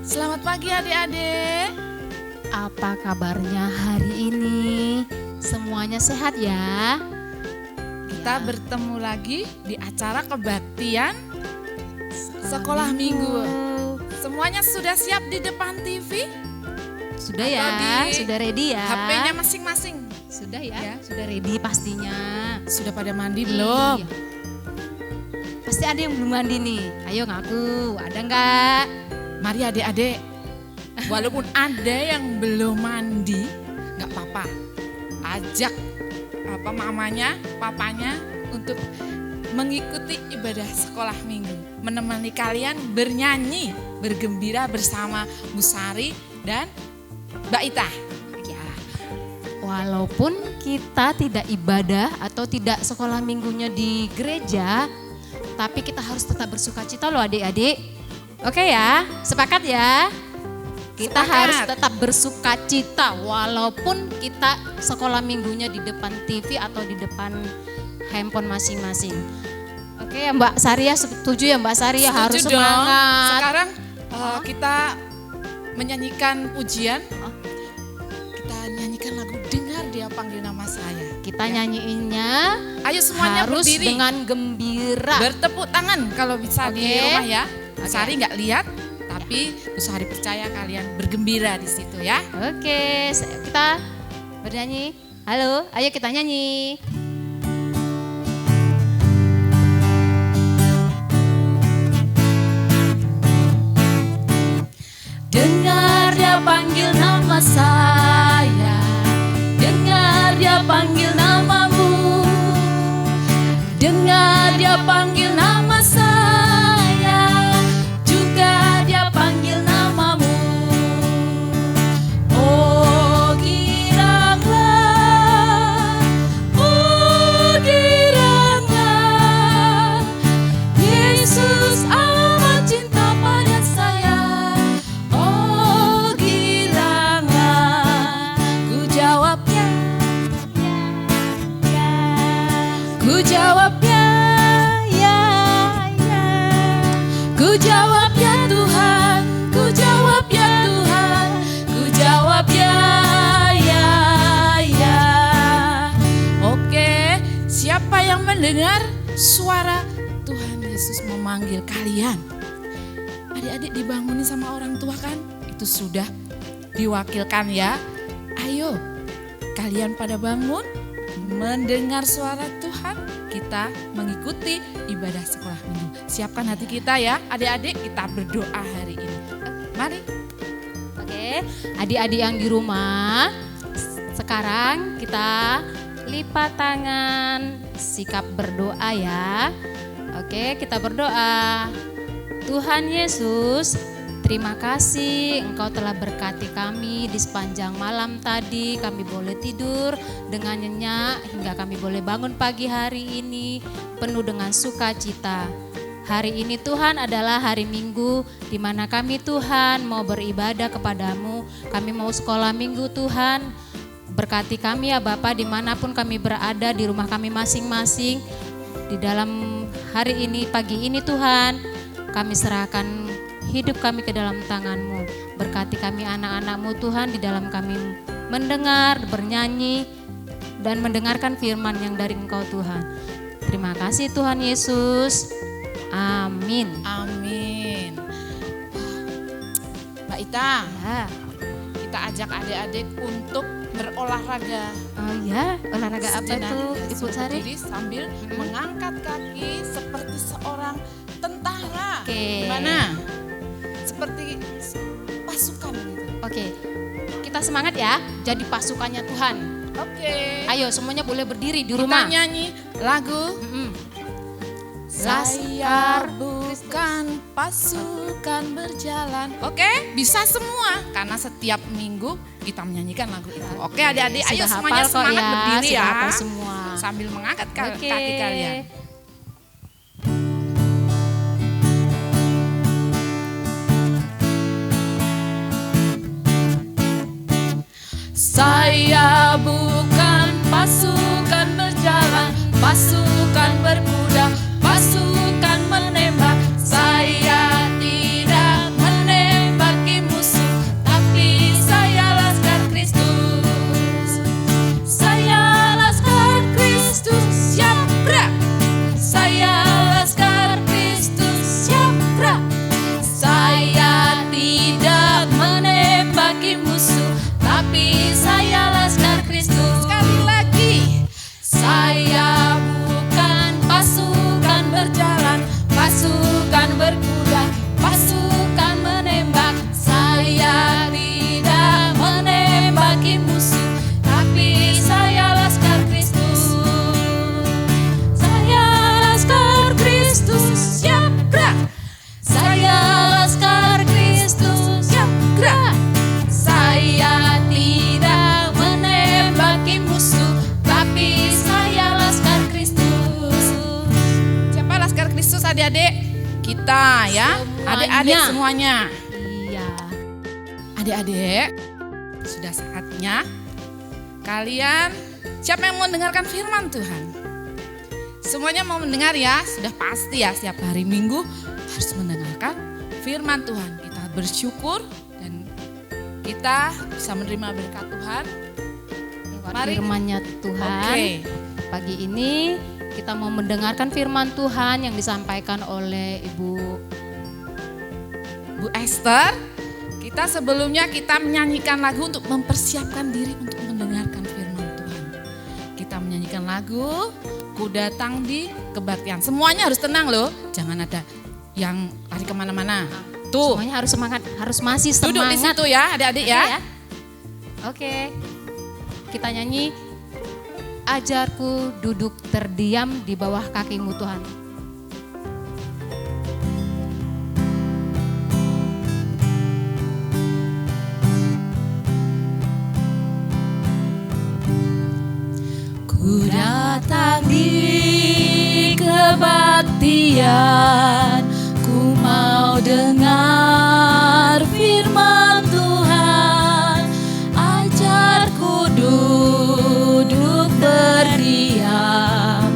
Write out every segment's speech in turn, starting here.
Selamat pagi adik-adik. Apa kabarnya hari ini? Semuanya sehat ya? Kita bertemu lagi di acara kebaktian sekolah minggu. Semuanya sudah siap di depan TV? Sudah Atau ya? di Sudah ready ya? HP-nya masing-masing. Sudah ya? Ya. Sudah ready pastinya. Sudah pada mandi belum? Iya. Pasti ada yang belum mandi nih. Ayo ngaku, ada enggak? Mari adik-adik, walaupun ada yang belum mandi, nggak apa-apa. Ajak mamanya, papanya untuk mengikuti ibadah sekolah minggu. Menemani kalian bernyanyi, bergembira bersama Bu Sari dan Mbak Ita. Ya. Walaupun kita tidak ibadah atau tidak sekolah minggunya di gereja, tapi kita harus tetap bersukacita loh adik-adik. Oke ya, sepakat ya? Kita Sepakat. harus tetap bersukacita walaupun kita sekolah minggunya di depan TV atau di depan handphone masing-masing. Oke ya Mbak Sari ya, setuju ya Mbak Sari ya, harus Setuju dong. semangat. Sekarang kita menyanyikan pujian. Kita nyanyikan lagu Dengar Dia Panggil Nama Saya. Kita Ya. nyanyiinnya Ayo semuanya harus berdiri. dengan gembira. Bertepuk tangan kalau bisa di Oke. rumah ya. Bu Oke. Sari nggak lihat, tapi Bu Sari percaya kalian bergembira di situ ya. Oke, kita bernyanyi. Halo, ayo kita nyanyi. Dengar dia panggil nama saya, dengar dia panggil namamu, dengar dia panggil nama saya, juga dia panggil namamu. Oh giranglah, Yesus amat cinta pada saya. Oh giranglah, ku jawabnya, ku jawabnya, ya, ya. Ku jawab ya Tuhan, ku jawab ya Tuhan, ku jawab ya, ya, ya. Oke, siapa yang mendengar suara Tuhan Yesus memanggil kalian? Adik-adik dibangunin sama orang tua kan? Itu sudah diwakilkan ya. Ayo, kalian pada bangun, mendengar suara Tuhan, kita mengikuti ibadah sekolah minggu. Siapkan hati kita ya, adik-adik, kita berdoa hari ini. Mari. Oke, adik-adik yang di rumah, sekarang kita lipat tangan, sikap berdoa ya. Oke, kita berdoa. Tuhan Yesus, terima kasih Engkau telah berkati kami di sepanjang malam tadi. Kami boleh tidur dengan nyenyak hingga kami boleh bangun pagi hari ini penuh dengan sukacita. Hari ini Tuhan adalah hari Minggu di mana kami Tuhan mau beribadah kepadamu. Kami mau sekolah Minggu Tuhan. Berkati kami ya Bapa dimanapun kami berada di rumah kami masing-masing. Di dalam hari ini, pagi ini Tuhan, kami serahkan hidup kami ke dalam tangan-Mu. Berkati kami anak-anak-Mu Tuhan di dalam kami mendengar, bernyanyi, dan mendengarkan firman yang dari Engkau Tuhan. Terima kasih Tuhan Yesus. Amin. Amin. Mbak Ita, Ya. kita ajak adik-adik untuk berolahraga. Oh ya, olahraga apa Sejenak, tuh ya, Ibu sudah Sari? berdiri sambil mengangkat kaki seperti seorang tentara. Oke. Gimana? Seperti pasukan gitu. Oke, kita semangat ya, jadi pasukannya Tuhan. Oke. Ayo semuanya boleh berdiri di Kita rumah. nyanyi lagu Mm-mm. Saya bukan pasukan berjalan. Oke, bisa semua karena setiap minggu kita menyanyikan lagu itu. Oke, adik-adik, ayo Sudah semuanya hafal kok semangat ya, berdiri sudah ya. hafal semua. Sambil mengangkat Oke. kaki kalian. Saya bukan pasukan berjalan, pasukan berkuda, pasukan menembak. Saya tidak menembaki kita ya. Adik-adik semuanya. Iya. Adik-adik, sudah saatnya kalian, siapa yang mau mendengarkan firman Tuhan? Semuanya mau mendengar ya, sudah pasti ya, setiap hari Minggu harus mendengarkan firman Tuhan. Kita bersyukur dan kita bisa menerima berkat Tuhan. Mari. Firman-Nya Tuhan. Oke. Pagi ini kita mau mendengarkan firman Tuhan yang disampaikan oleh Bu Esther. Sebelumnya kita menyanyikan lagu untuk mempersiapkan diri untuk mendengarkan firman Tuhan. Kita menyanyikan lagu Ku Datang di Kebaktian. Semuanya harus tenang loh, jangan ada yang lari kemana-mana. Tuh, semuanya harus semangat, harus masih semangat. duduk di situ ya adik-adik ya. Oke, kita nyanyi Ajarku duduk terdiam di bawah kakimu Tuhan. Ku datang di kebaktian, ku mau dengar firman Tuhan. Ajarku duduk berdiam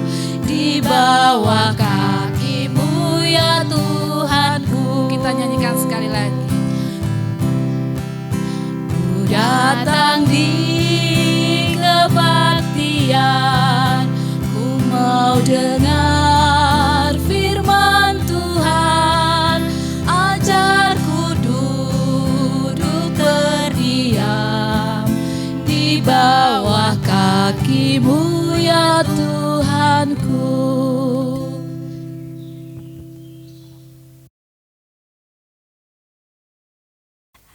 di bawah kakimu ya Tuhanku. Kita nyanyikan sekali lagi. Ku datang di kebaktian, ku mau dengar firman Tuhan. Ajarku duduk berdiam di bawah kakimu ya Tuhanku.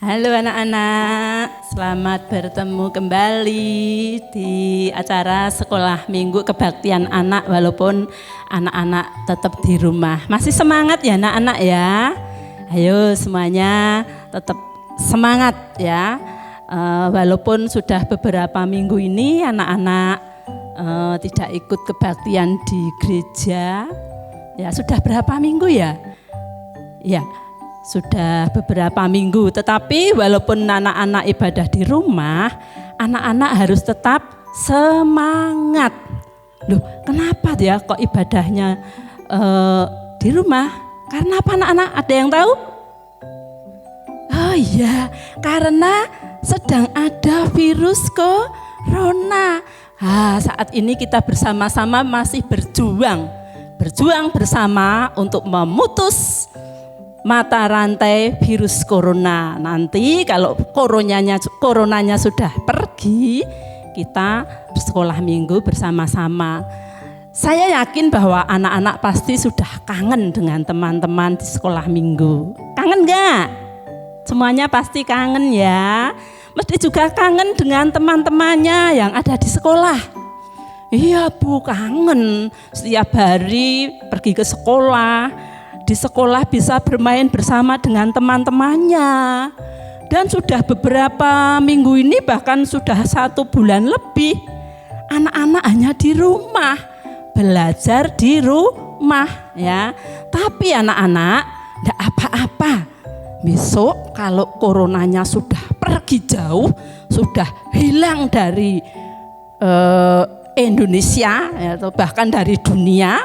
Halo anak-anak, selamat bertemu kembali di acara sekolah minggu kebaktian anak walaupun anak-anak tetap di rumah. Masih semangat ya anak-anak ya? Ayo semuanya tetap semangat ya. Walaupun sudah beberapa minggu ini anak-anak tidak ikut kebaktian di gereja. Ya sudah berapa minggu ya? Ya. Sudah beberapa minggu, tetapi walaupun anak-anak ibadah di rumah, anak-anak harus tetap semangat. Loh, kenapa ya kok ibadahnya di rumah? Karena apa anak-anak? Ada yang tahu? Oh iya, karena sedang ada virus corona. Saat ini kita bersama-sama masih berjuang bersama untuk memutus mata rantai virus corona. Nanti kalau coronanya sudah pergi, kita bersekolah minggu bersama-sama. Saya yakin bahwa anak-anak pasti sudah kangen dengan teman-teman di sekolah minggu. Kangen gak? Semuanya pasti kangen ya. Mesti juga kangen dengan teman-temannya yang ada di sekolah. Iya Bu, kangen. Setiap hari pergi ke sekolah. Di sekolah bisa bermain bersama dengan teman-temannya. Dan sudah beberapa minggu ini bahkan sudah 1 bulan lebih. Anak-anak hanya di rumah, belajar di rumah ya. Tapi anak-anak enggak apa-apa. Besok kalau coronanya sudah pergi jauh, sudah hilang dari Indonesia atau bahkan dari dunia,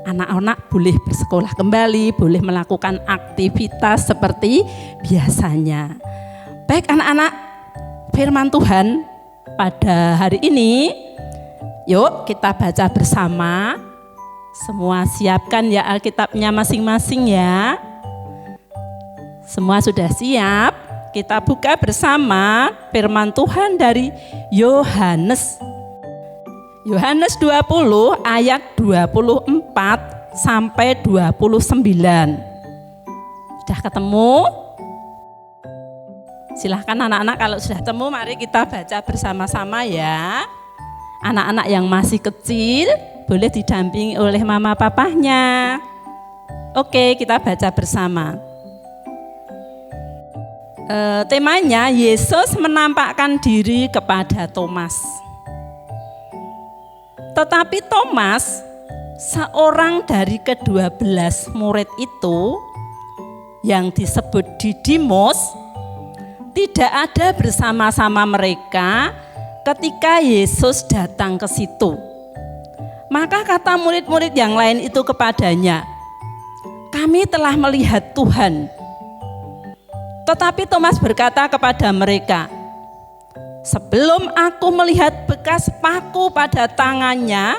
anak-anak boleh bersekolah kembali, boleh melakukan aktivitas seperti biasanya. Baik anak-anak, firman Tuhan pada hari ini, yuk kita baca bersama. Semua siapkan ya Alkitabnya masing-masing ya. Semua sudah siap? Kita buka bersama firman Tuhan dari Yohanes 20 ayat 24 sampai 29. Sudah ketemu? Silahkan anak-anak kalau sudah ketemu mari kita baca bersama-sama ya. Anak-anak yang masih kecil boleh didampingi oleh mama papahnya. Oke, kita baca bersama. Temanya Yesus menampakkan diri kepada Thomas. Tetapi Thomas, seorang dari ke-12 murid itu, yang disebut Didimos tidak ada bersama-sama mereka ketika Yesus datang ke situ. Maka kata murid-murid yang lain itu kepadanya, "Kami telah melihat Tuhan." Tetapi Thomas berkata kepada mereka, "Sebelum aku melihat bekas paku pada tangannya,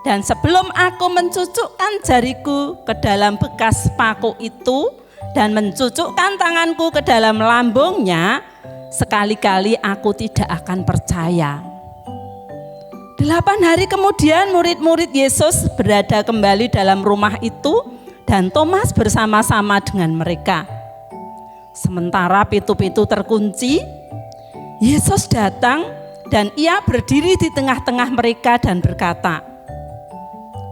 dan sebelum aku mencucukkan jariku ke dalam bekas paku itu, dan mencucukkan tanganku ke dalam lambungnya, sekali-kali aku tidak akan percaya." 8 hari kemudian murid-murid Yesus berada kembali dalam rumah itu, dan Thomas bersama-sama dengan mereka. Sementara pintu-pintu terkunci, Yesus datang dan ia berdiri di tengah-tengah mereka dan berkata,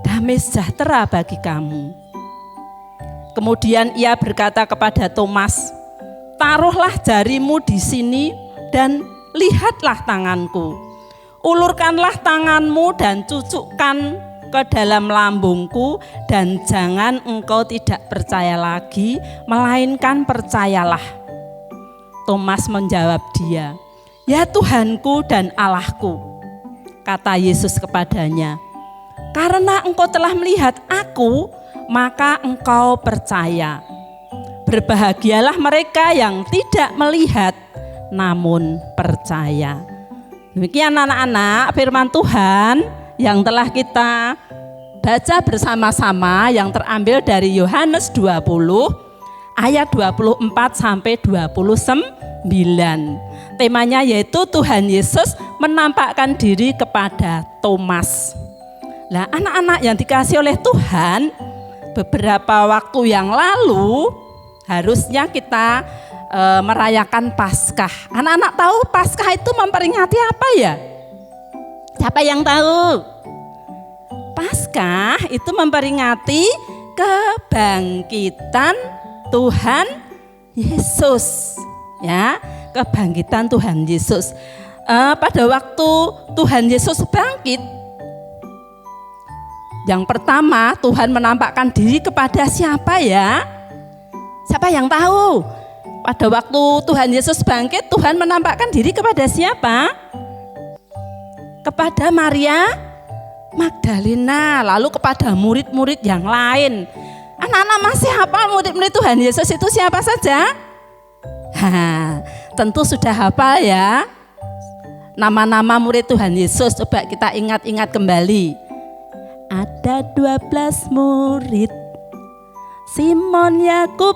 "Damai sejahtera bagi kamu." Kemudian ia berkata kepada Thomas, "Taruhlah jarimu di sini dan lihatlah tanganku. Ulurkanlah tanganmu dan cucukkan ke dalam lambungku, dan jangan engkau tidak percaya lagi, melainkan percayalah." Thomas menjawab dia, "Ya Tuhanku dan Allahku." Kata Yesus kepadanya, "Karena engkau telah melihat aku, maka engkau percaya. Berbahagialah mereka yang tidak melihat, namun percaya." Demikian anak-anak firman Tuhan yang telah kita baca bersama-sama, yang terambil dari Yohanes 20 ayat 24 sampai 29. Temanya yaitu Tuhan Yesus menampakkan diri kepada Thomas. Nah, anak-anak yang dikasihi oleh Tuhan, beberapa waktu yang lalu harusnya kita merayakan Paskah. Anak-anak tahu Paskah itu memperingati apa ya? Siapa yang tahu? Paskah itu memperingati kebangkitan Tuhan Yesus, ya, kebangkitan Tuhan Yesus. Pada waktu Tuhan Yesus bangkit, yang pertama Tuhan menampakkan diri kepada siapa ya? Siapa yang tahu? Pada waktu Tuhan Yesus bangkit, Tuhan menampakkan diri kepada siapa? Kepada Maria Magdalena, lalu kepada murid-murid yang lain. Anak-anak masih hafal murid-murid Tuhan Yesus itu siapa saja? Tentu sudah hafal ya. Nama-nama murid Tuhan Yesus, coba kita ingat-ingat kembali. Ada 12 murid, Simon, Yakub,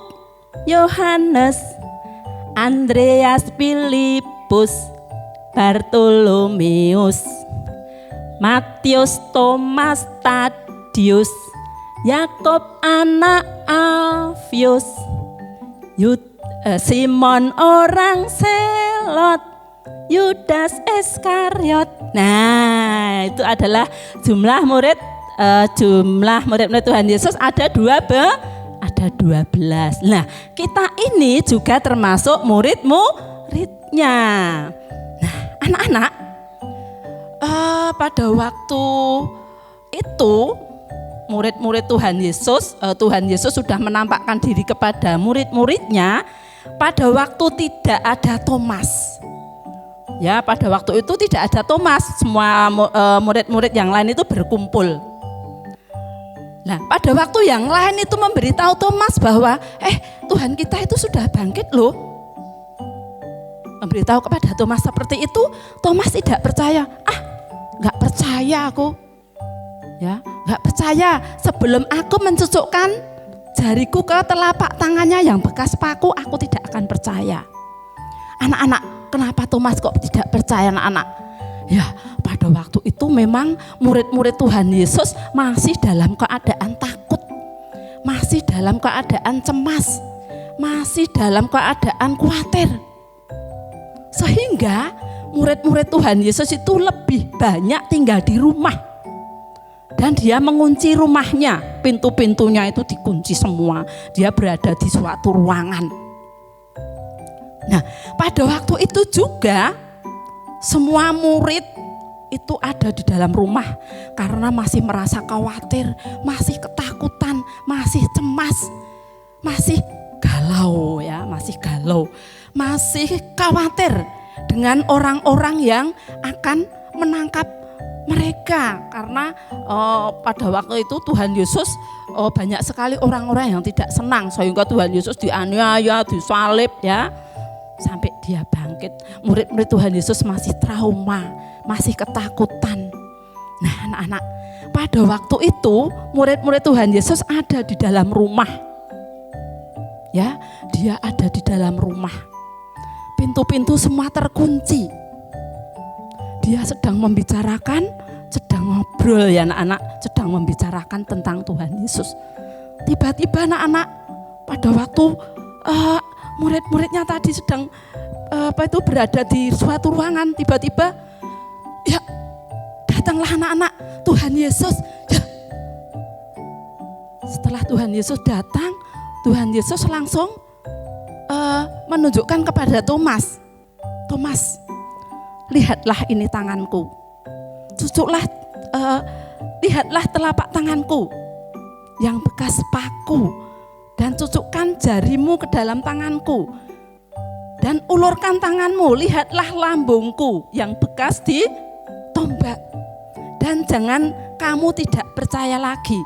Yohanes, Andreas, Filipus, Bartolomeus, Matius, Thomas, Tadius, Yakob anak Alfius, Simon orang Selot, Yudas Iskariot. Nah, itu adalah jumlah murid-murid Tuhan Yesus ada 12. Nah, kita ini juga termasuk murid-muridnya. Nah, anak-anak, pada waktu itu murid-murid Tuhan Yesus sudah menampakkan diri kepada murid-muridnya. Pada waktu tidak ada Thomas. Ya, pada waktu itu tidak ada Thomas. Semua murid-murid yang lain itu berkumpul. Nah, pada waktu yang lain itu memberitahu Thomas bahwa Tuhan kita itu sudah bangkit loh. Memberitahu kepada Thomas seperti itu, Thomas tidak percaya. Nggak percaya aku. Ya, nggak percaya. Sebelum aku mencucukkan jariku ke telapak tangannya yang bekas paku, aku tidak akan percaya. Anak-anak, kenapa Thomas kok tidak percaya, anak-anak? Ya, pada waktu itu memang murid-murid Tuhan Yesus masih dalam keadaan takut, masih dalam keadaan cemas, masih dalam keadaan khawatir. Sehingga murid-murid Tuhan Yesus itu lebih banyak tinggal di rumah. Dan dia mengunci rumahnya, pintu-pintunya itu dikunci semua. Dia berada di suatu ruangan. Nah, pada waktu itu juga semua murid itu ada di dalam rumah karena masih merasa khawatir, masih ketakutan, masih cemas, masih galau. galau, masih khawatir dengan orang-orang yang akan menangkap mereka. Karena pada waktu itu Tuhan Yesus banyak sekali orang-orang yang tidak senang, sehingga Tuhan Yesus dianiaya, disalib ya, sampai dia bangkit. Murid-murid Tuhan Yesus masih trauma, masih ketakutan. Nah anak-anak, pada waktu itu murid-murid Tuhan Yesus ada di dalam rumah. Ya, dia ada di dalam rumah. Pintu-pintu semua terkunci. Dia sedang membicarakan, sedang ngobrol ya anak-anak, sedang membicarakan tentang Tuhan Yesus. Tiba-tiba anak-anak, pada waktu murid-muridnya tadi sedang berada di suatu ruangan, tiba-tiba ya datanglah anak-anak Tuhan Yesus. Ya. Setelah Tuhan Yesus datang, Tuhan Yesus langsung menunjukkan kepada Thomas. Thomas, lihatlah ini tanganku. Lihatlah telapak tanganku yang bekas paku, dan cucukkan jarimu ke dalam tanganku. Dan ulurkan tanganmu, lihatlah lambungku yang bekas ditombak. Dan jangan kamu tidak percaya lagi,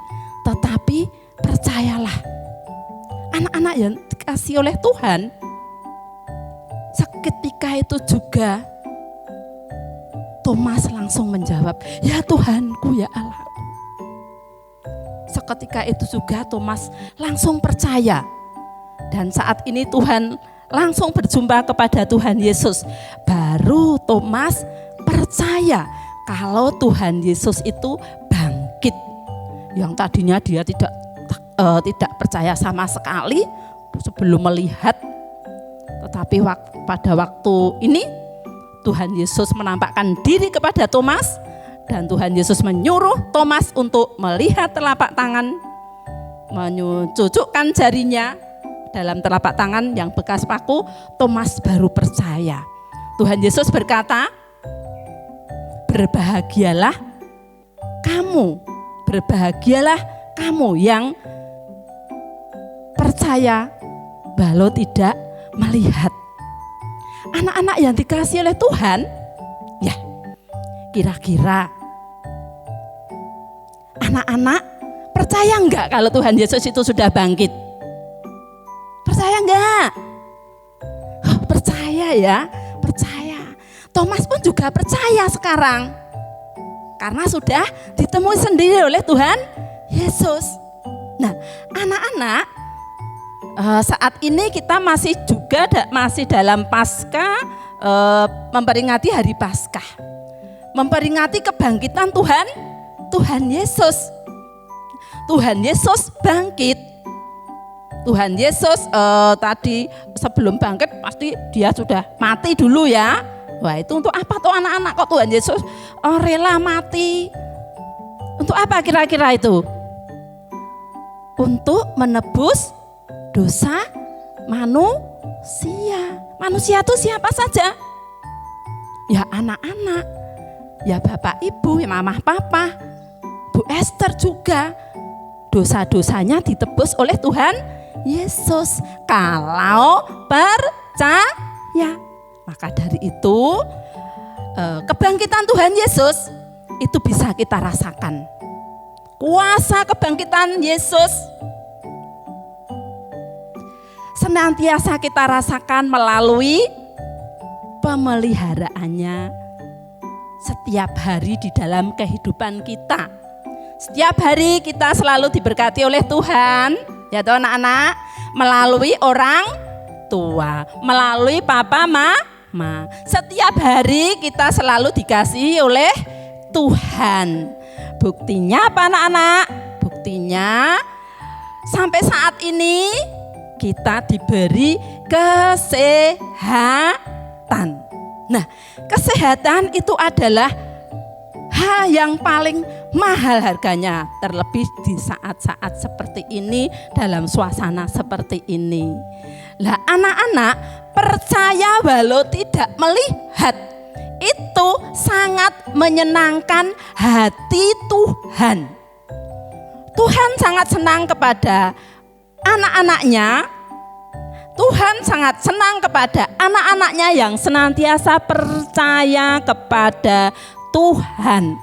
tetapi percayalah. Anak-anak yang dikasih oleh Tuhan, seketika itu juga Thomas langsung menjawab, ya Tuhanku, ya Allahku. Seketika itu juga Thomas langsung percaya. Dan saat ini Tuhan langsung berjumpa kepada Tuhan Yesus. Baru Thomas percaya kalau Tuhan Yesus itu bangkit. Yang tadinya dia tidak percaya sama sekali sebelum melihat. Tetapi pada waktu ini Tuhan Yesus menampakkan diri kepada Thomas, dan Tuhan Yesus menyuruh Thomas untuk melihat telapak tangan, mencucukkan jarinya dalam telapak tangan yang bekas paku. Thomas baru percaya. Tuhan Yesus berkata, berbahagialah kamu yang percaya walau tidak melihat. Anak-anak yang dikasih oleh Tuhan, ya kira-kira anak-anak percaya enggak kalau Tuhan Yesus itu sudah bangkit? Percaya enggak? Oh, percaya ya, percaya. Thomas pun juga percaya sekarang, karena sudah ditemui sendiri oleh Tuhan Yesus. Nah, anak-anak, saat ini kita masih dalam Paskah, memperingati hari Paskah, memperingati kebangkitan Tuhan Yesus. Tuhan Yesus bangkit. Tuhan Yesus tadi sebelum bangkit pasti dia sudah mati dulu ya. Wah, itu untuk apa tuh anak-anak, kok Tuhan Yesus rela mati? Untuk apa kira-kira itu? Untuk menebus dosa manusia. Manusia itu siapa saja? Ya anak-anak, ya bapak ibu, ya mama papa, Bu Esther juga. Dosa-dosanya ditebus oleh Tuhan Yesus kalau percaya. Maka dari itu kebangkitan Tuhan Yesus itu bisa kita rasakan. Kuasa kebangkitan Yesus senantiasa kita rasakan melalui pemeliharaannya setiap hari di dalam kehidupan kita. Setiap hari kita selalu diberkati oleh Tuhan, ya toh anak-anak, melalui orang tua, melalui papa mama. Setiap hari kita selalu dikasihi oleh Tuhan. Buktinya apa anak-anak? Buktinya sampai saat ini kita diberi kesehatan. Nah, kesehatan itu adalah hal yang paling mahal harganya, terlebih di saat-saat seperti ini, dalam suasana seperti ini. Lah anak-anak percaya walau tidak melihat, itu sangat menyenangkan hati Tuhan. Tuhan sangat senang kepada anak-anaknya, Tuhan sangat senang kepada anak-anaknya yang senantiasa percaya kepada Tuhan.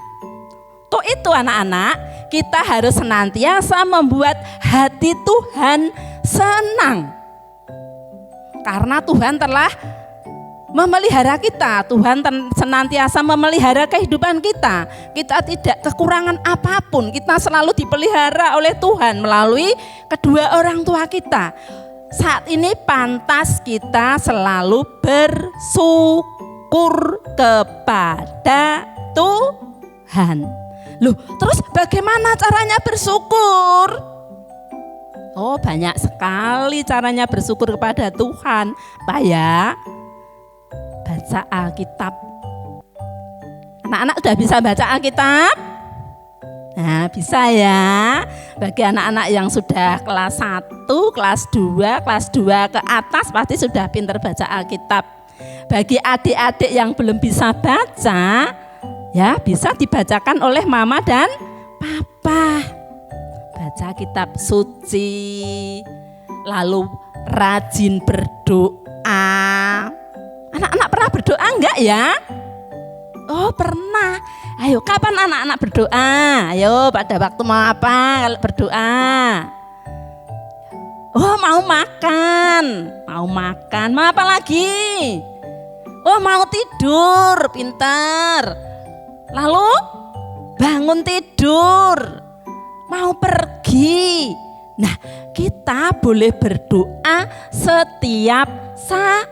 Untuk itu anak-anak, kita harus senantiasa membuat hati Tuhan senang. Karena Tuhan telah memelihara kita, Tuhan senantiasa memelihara kehidupan kita. Kita tidak kekurangan apapun, kita selalu dipelihara oleh Tuhan melalui kedua orang tua kita. Saat ini pantas kita selalu bersyukur kepada Tuhan. Loh, terus bagaimana caranya bersyukur? Oh, banyak sekali caranya bersyukur kepada Tuhan. Apa ya? Baca Alkitab. Anak-anak udah bisa baca Alkitab? Nah, bisa ya. Bagi anak-anak yang sudah kelas 1, kelas 2, kelas 2 ke atas pasti sudah pintar baca Alkitab. Bagi adik-adik yang belum bisa baca, ya bisa dibacakan oleh mama dan papa. Baca kitab suci, lalu rajin berdoa. Anak-anak pernah berdoa enggak ya? Oh, pernah. Ayo, kapan anak-anak berdoa? Ayo, pada waktu mau apa kalau berdoa? Oh, mau makan. Mau makan. Mau apa lagi? Oh, mau tidur. Pintar. Lalu bangun tidur. Mau pergi. Nah, kita boleh berdoa setiap saat.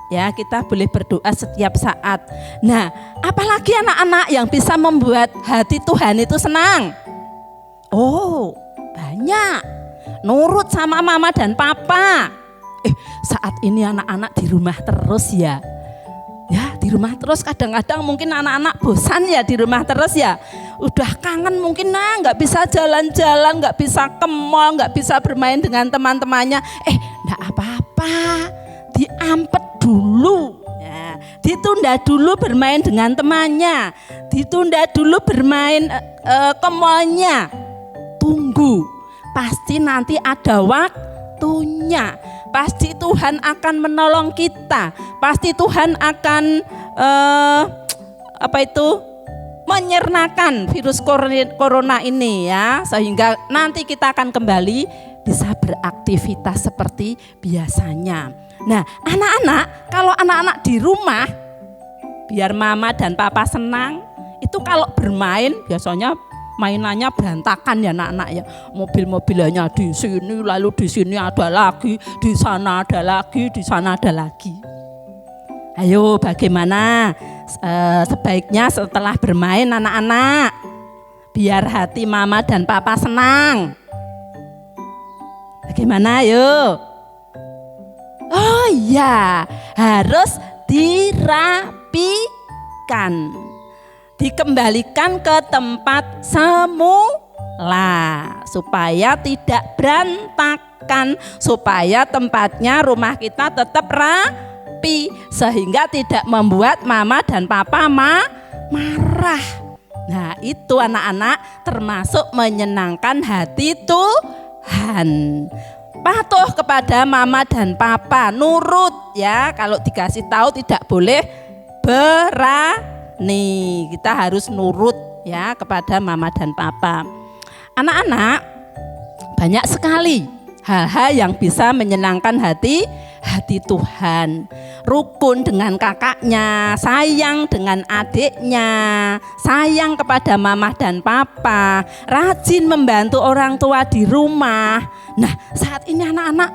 Ya, kita boleh berdoa setiap saat. Nah, apalagi anak-anak yang bisa membuat hati Tuhan itu senang? Oh, banyak. Nurut sama mama dan papa. Saat ini anak-anak di rumah terus ya. Ya, di rumah terus, kadang-kadang mungkin anak-anak bosan ya di rumah terus ya. Udah kangen mungkin, nggak bisa jalan-jalan, nggak bisa ke mall, nggak bisa bermain dengan teman-temannya. Nggak apa-apa, diampet dulu, ya, ditunda dulu bermain dengan temannya, ditunda dulu bermain ke mallnya. Tunggu, pasti nanti ada waktunya. Pasti Tuhan akan menolong kita. Pasti Tuhan akan menyernakan virus corona ini ya, sehingga nanti kita akan kembali bisa beraktivitas seperti biasanya. Nah, anak-anak, kalau anak-anak di rumah, biar mama dan papa senang, itu kalau bermain biasanya mainannya berantakan ya anak-anak ya. Mobil-mobilannya di sini, lalu di sini ada lagi, di sana ada lagi, di sana ada lagi. Ayo, bagaimana sebaiknya setelah bermain anak-anak, biar hati mama dan papa senang? Bagaimana ayo? Oh iya, harus dirapikan, dikembalikan ke tempat semula supaya tidak berantakan, supaya tempatnya rumah kita tetap rapi, sehingga tidak membuat mama dan papa marah. Nah, itu anak-anak termasuk menyenangkan hati Tuhan. Patuh kepada mama dan papa, nurut ya, kalau dikasih tahu tidak boleh berani, kita harus nurut ya kepada mama dan papa. Anak-anak, banyak sekali hal-hal yang bisa menyenangkan hati Tuhan. Rukun dengan kakaknya, sayang dengan adiknya, sayang kepada mama dan papa, rajin membantu orang tua di rumah. Nah, saat ini anak-anak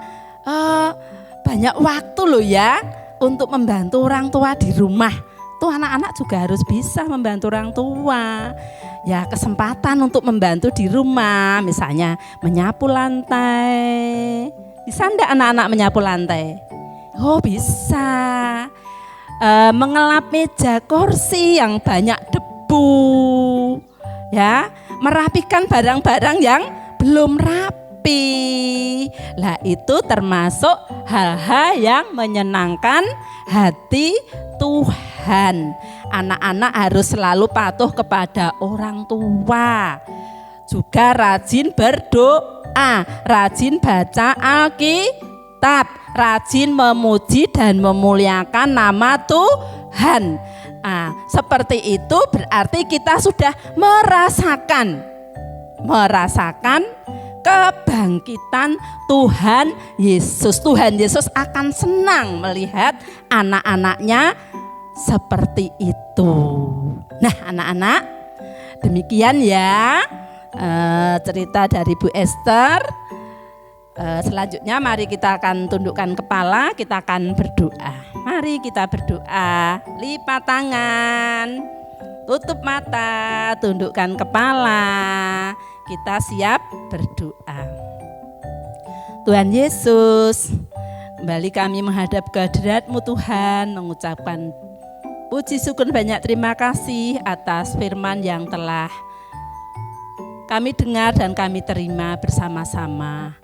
banyak waktu loh ya untuk membantu orang tua di rumah. Tuh anak-anak juga harus bisa membantu orang tua. Ya, kesempatan untuk membantu di rumah, misalnya menyapu lantai. Bisa enggak anak-anak menyapu lantai? Oh, bisa. Mengelap meja kursi yang banyak debu. Ya, merapikan barang-barang yang belum rapi. Lah, itu termasuk hal-hal yang menyenangkan hati Tuhan. Anak-anak harus selalu patuh kepada orang tua. Juga rajin berdoa, rajin baca Alkitab. tetap rajin memuji dan memuliakan nama Tuhan. Seperti itu berarti kita sudah merasakan kebangkitan Tuhan Yesus. Tuhan Yesus akan senang melihat anak-anaknya seperti itu. Nah anak-anak, demikian ya cerita dari Bu Esther. Selanjutnya mari kita akan tundukkan kepala, kita akan berdoa. Mari kita berdoa, lipat tangan, tutup mata, tundukkan kepala. Kita siap berdoa. Tuhan Yesus, kembali kami menghadap kehadirat-Mu Tuhan, mengucapkan puji syukur banyak terima kasih atas firman yang telah kami dengar dan kami terima bersama-sama.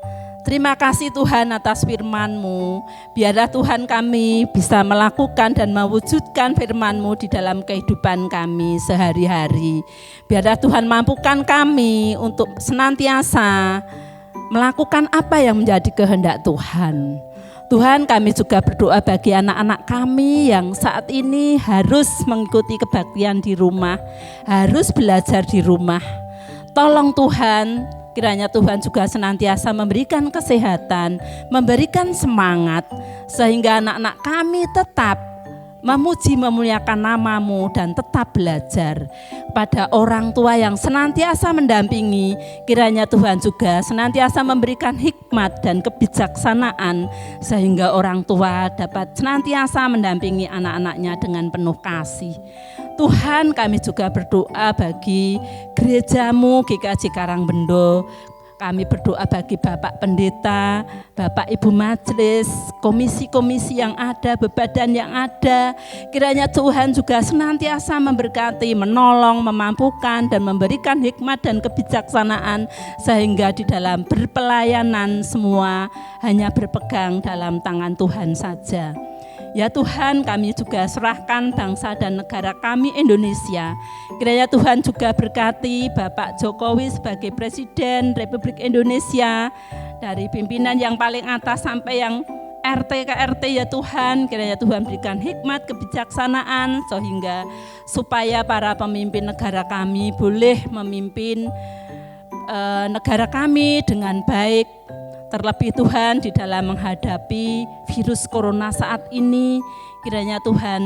Terima kasih Tuhan atas firman-Mu. Biarlah Tuhan kami bisa melakukan dan mewujudkan firman-Mu di dalam kehidupan kami sehari-hari. Biarlah Tuhan mampukan kami untuk senantiasa melakukan apa yang menjadi kehendak Tuhan. Tuhan, kami juga berdoa bagi anak-anak kami yang saat ini harus mengikuti kebaktian di rumah, harus belajar di rumah. Tolong Tuhan, kiranya Tuhan juga senantiasa memberikan kesehatan, memberikan semangat, sehingga anak-anak kami tetap memuji memuliakan nama-Mu dan tetap belajar. Pada orang tua yang senantiasa mendampingi, kiranya Tuhan juga senantiasa memberikan hikmat dan kebijaksanaan, sehingga orang tua dapat senantiasa mendampingi anak-anaknya dengan penuh kasih. Tuhan, kami juga berdoa bagi gereja-Mu GKJ Karangbendo. Kami berdoa bagi Bapak Pendeta, Bapak Ibu Majelis, komisi-komisi yang ada, bebadan yang ada. Kiranya Tuhan juga senantiasa memberkati, menolong, memampukan, dan memberikan hikmat dan kebijaksanaan, sehingga di dalam berpelayanan semua hanya berpegang dalam tangan Tuhan saja. Ya Tuhan, kami juga serahkan bangsa dan negara kami Indonesia. Kiranya Tuhan juga berkati Bapak Jokowi sebagai Presiden Republik Indonesia, dari pimpinan yang paling atas sampai yang RT ke RT ya Tuhan. Kiranya Tuhan berikan hikmat, kebijaksanaan, sehingga supaya para pemimpin negara kami boleh memimpin negara kami dengan baik. Terlebih Tuhan di dalam menghadapi virus corona saat ini, kiranya Tuhan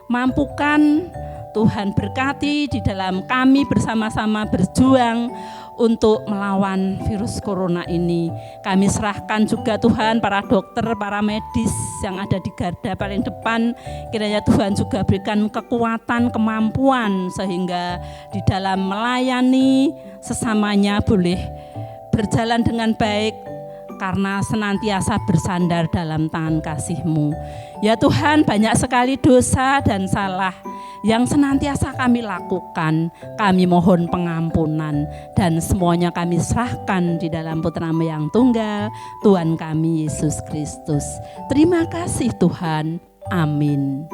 mampukan, Tuhan berkati di dalam kami bersama-sama berjuang untuk melawan virus corona ini. Kami serahkan juga Tuhan para dokter, para medis yang ada di garda paling depan. Kiranya Tuhan juga berikan kekuatan, kemampuan, sehingga di dalam melayani sesamanya boleh berjalan dengan baik, karena senantiasa bersandar dalam tangan kasih-Mu. Ya Tuhan, banyak sekali dosa dan salah yang senantiasa kami lakukan. Kami mohon pengampunan, dan semuanya kami serahkan di dalam Putra-Mu yang tunggal, Tuhan kami Yesus Kristus. Terima kasih Tuhan. Amin.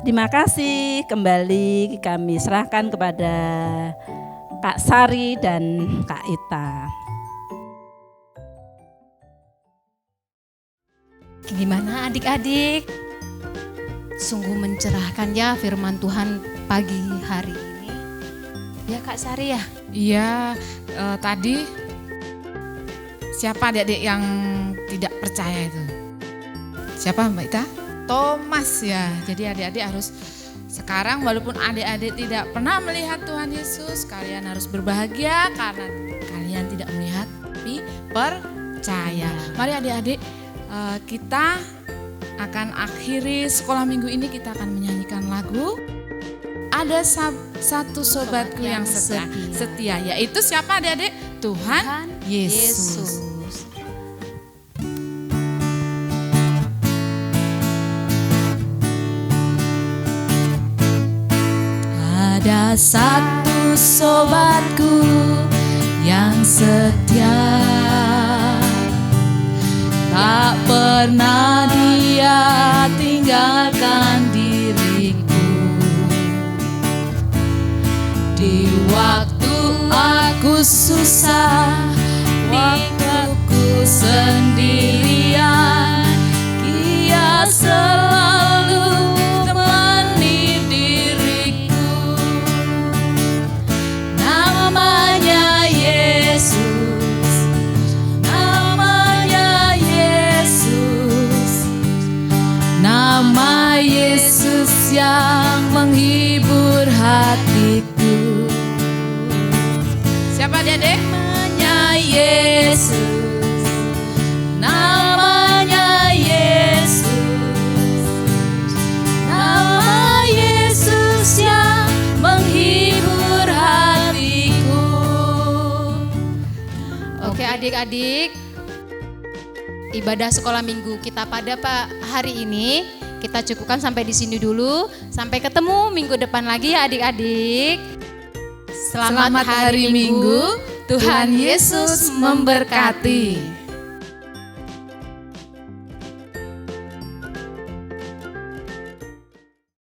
Terima kasih. Kembali kami serahkan kepada Kak Sari dan Kak Ita. Gimana adik-adik? Sungguh mencerahkan ya firman Tuhan pagi hari ini. Ya Kak Sari ya? Iya, tadi siapa adik-adik yang tidak percaya itu? Siapa Mbak Ita? Thomas ya. Jadi adik-adik harus sekarang, walaupun adik-adik tidak pernah melihat Tuhan Yesus, kalian harus berbahagia karena kalian tidak melihat tapi percaya. Mari adik-adik, kita akan akhiri sekolah minggu ini, kita akan menyanyikan lagu Ada Satu Sobatku yang setia, yaitu siapa adik-adik? Tuhan Yesus. Ada satu sobatku yang setia, tak pernah dia tinggalkan diriku. Di waktu aku susah, waktu ku sendirian, Yesus yang menghibur hatiku. Siapa adik-adik? Namanya Yesus, namanya Yesus, nama Yesus yang menghibur hatiku. Oke adik-adik, ibadah sekolah minggu kita pada hari ini kita cukupkan sampai di sini dulu. Sampai ketemu minggu depan lagi ya adik-adik. Selamat hari Minggu, Tuhan Yesus memberkati.